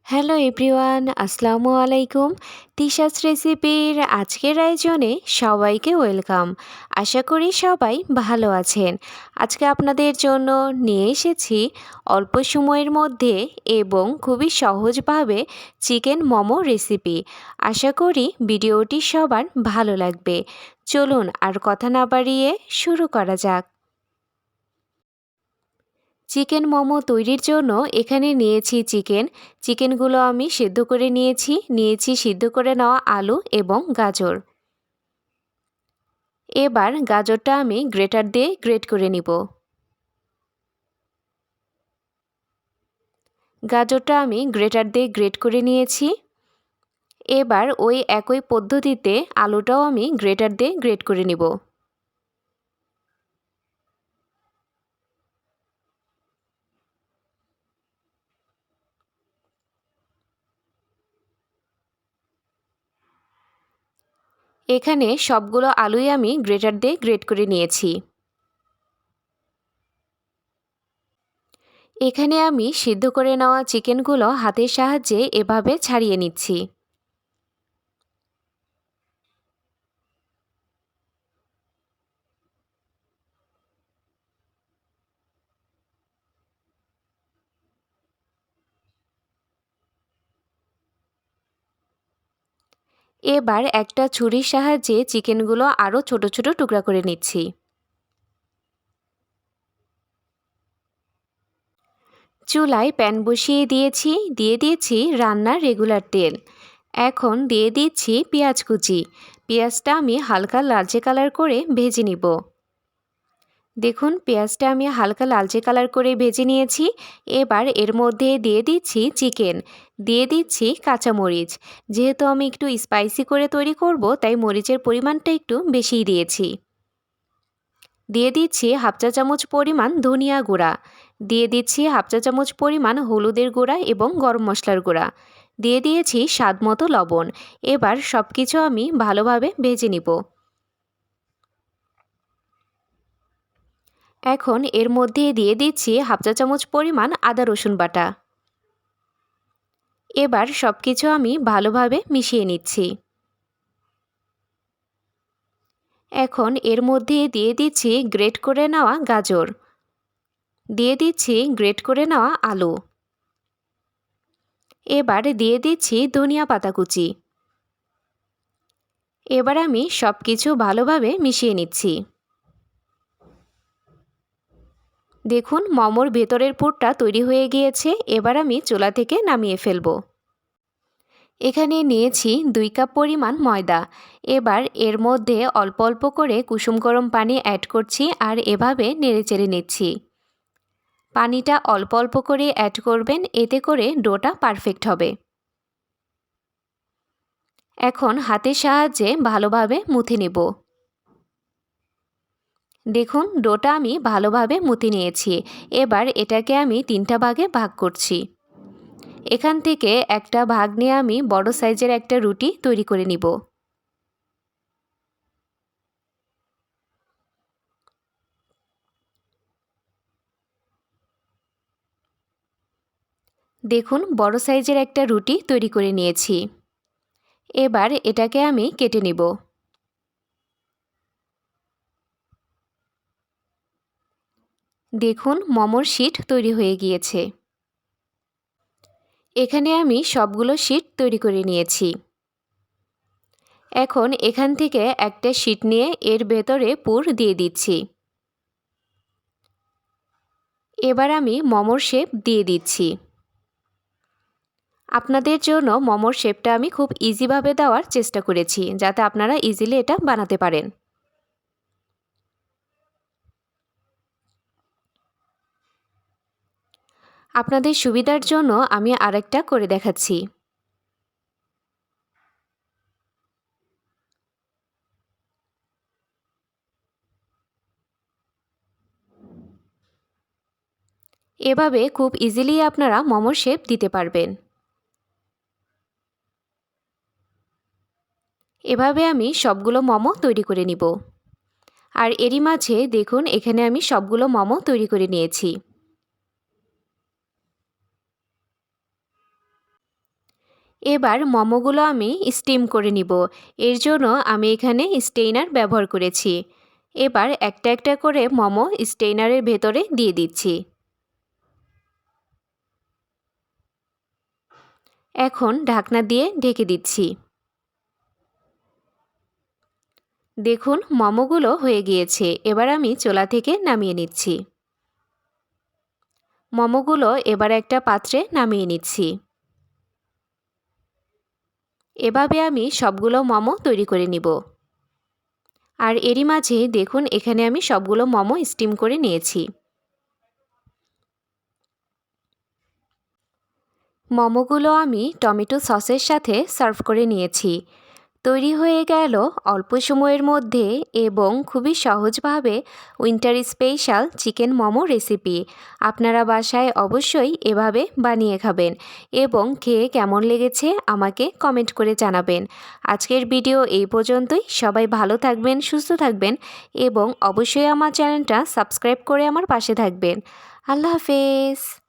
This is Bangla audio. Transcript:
হ্যালো এভরিওয়ান, আসসালামু আলাইকুম। তিশাস রেসিপির আজকের আয়োজনে সবাইকে ওয়েলকাম। আশা করি সবাই ভালো আছেন। আজকে আপনাদের জন্য নিয়ে এসেছি অল্প সময়ের মধ্যে এবং খুবই সহজভাবে চিকেন মোমো রেসিপি। আশা করি ভিডিওটি সবার ভালো লাগবে। চলুন আর কথা না বাড়িয়ে শুরু করা যাক। চিকেন মোমো তৈরির জন্য এখানে নিয়েছি চিকেনগুলো আমি সিদ্ধ করে নিয়েছি সিদ্ধ করে নেওয়া আলু এবং গাজর। এবার গাজরটা আমি গ্রেটার দিয়ে গ্রেট করে নিব। গাজরটা আমি গ্রেটার দিয়ে গ্রেট করে নিয়েছি। এবার ওই একই পদ্ধতিতে আলুটাও আমি গ্রেটার দিয়ে গ্রেট করে নিব। এখানে সবগুলো আলুই আমি গ্রেটার দিয়ে গ্রেট করে নিয়েছি। এখানে আমি সিদ্ধ করে নেওয়া চিকেনগুলো হাতের সাহায্যে এভাবে ছাড়িয়ে নিচ্ছি। এবার একটা ছুরির সাহায্যে চিকেনগুলো আরও ছোট ছোট টুকরা করে নিচ্ছি। চুলায় প্যান বসিয়ে দিয়েছি রান্নার রেগুলার তেল। এখন দিয়ে দিচ্ছি পেঁয়াজ কুচি। পেঁয়াজটা আমি হালকা লালচে কালার করে ভেজে নিব। দেখুন পেঁয়াজটা আমি হালকা লালচে কালার করে ভেজে নিয়েছি। এবার এর মধ্যে দিয়ে দিচ্ছি কাঁচামরিচ। যেহেতু আমি একটু স্পাইসি করে তৈরি করব, তাই মরিচের পরিমাণটা একটু বেশিই দিয়েছি। দিয়ে দিচ্ছি হাফ চা চামচ পরিমাণ ধনিয়া গুঁড়া। দিয়ে দিচ্ছি হাফ চা চামচ পরিমাণ হলুদের গুঁড়া এবং গরম মশলার গুঁড়া। দিয়ে দিয়েছি স্বাদ মতো লবণ। এবার সব কিছু আমি ভালোভাবে ভেজে নিব। এখন এর মধ্যে দিয়ে দিচ্ছি হাফ চা চামচ পরিমাণ আদা রসুন বাটা। এবার সব কিছু আমি ভালোভাবে মিশিয়ে নিচ্ছি। এখন এর মধ্যে দিয়ে দিচ্ছি গ্রেট করে নেওয়া গাজর। দিয়ে দিচ্ছি গ্রেট করে নেওয়া আলু। এবার দিয়ে দিচ্ছি ধনিয়া পাতা কুচি। এবার আমি সব কিছু ভালোভাবে মিশিয়ে নিচ্ছি। দেখুন মোমোর ভেতরের পুরটা তৈরি হয়ে গিয়েছে। এবার আমি চুলা থেকে নামিয়ে ফেলব। এখানে নিয়েছি 2 কাপ পরিমাণ ময়দা। এবার এর মধ্যে অল্প অল্প করে কুসুম গরম পানি অ্যাড করছি আর এভাবে নেড়েচেড়ে নিচ্ছি। পানিটা অল্প অল্প করে অ্যাড করবেন, এতে করে ডোটা পারফেক্ট হবে। এখন হাতের সাহায্যে ভালোভাবে মুথে নেব। দেখুন ডোটা আমি ভালোভাবে মুথে নিয়েছি। এবার এটাকে আমি 3টা ভাগে ভাগ করছি। এখান থেকে একটা ভাগ নিয়ে আমি বড় সাইজের একটা রুটি তৈরি করে নিব। দেখুন বড় সাইজের একটা রুটি তৈরি করে নিয়েছি। এবার এটাকে আমি কেটে নিব। দেখুন মোমোর শিট তৈরি হয়ে গিয়েছে। এখানে আমি সবগুলো শিট তৈরি করে নিয়েছি। এখন এখান থেকে একটা শিট নিয়ে এর ভেতরে পুর দিয়ে দিচ্ছি। এবার আমি মোমোর শেপ দিয়ে দিচ্ছি। আপনাদের জন্য মোমোর শেপটা আমি খুব ইজিভাবে দেওয়ার চেষ্টা করেছি, যাতে আপনারা ইজিলি এটা বানাতে পারেন। আপনাদের সুবিধার জন্য আমি আরেকটা করে দেখাচ্ছি। এভাবে খুব ইজিলি আপনারা মোমোর শেপ দিতে পারবেন। এভাবে আমি সবগুলো মোমো তৈরি করে নিব। আর এরই মাঝে দেখুন এখানে আমি সবগুলো মোমো তৈরি করে নিয়েছি। এবার মোমোগুলো আমি স্টিম করে নিব। এর জন্য আমি এখানে স্টেইনার ব্যবহার করেছি। এবার একটা একটা করে মোমো স্টেইনারের ভেতরে দিয়ে দিচ্ছি। এখন ঢাকনা দিয়ে ঢেকে দিচ্ছি। দেখুন মোমোগুলো হয়ে গিয়েছে। এবার আমি চুলা থেকে নামিয়ে নিচ্ছি। মোমোগুলো এবার একটা পাত্রে নামিয়ে নিচ্ছি। এভাবে আমি সবগুলো মোমো তৈরি করে নিব। আর এরই মাঝে দেখুন এখানে আমি সবগুলো মোমো স্টিম করে নিয়েছি। মোমোগুলো আমি টমেটো সসের সাথে সার্ভ করে নিয়েছি। তৈরি হয়ে গেল অল্প সময়ের মধ্যে এবং খুবই সহজভাবে winter special chicken momo recipe. আপনারা বাসায় অবশ্যই এভাবে বানিয়ে খাবেন এবং খেয়ে কেমন লেগেছে আমাকে কমেন্ট করে জানাবেন। আজকের ভিডিও এই পর্যন্তই। সবাই ভালো থাকবেন, সুস্থ থাকবেন এবং অবশ্যই আমার চ্যানেলটা সাবস্ক্রাইব করে আমার পাশে থাকবেন। আল্লাহ হাফেজ।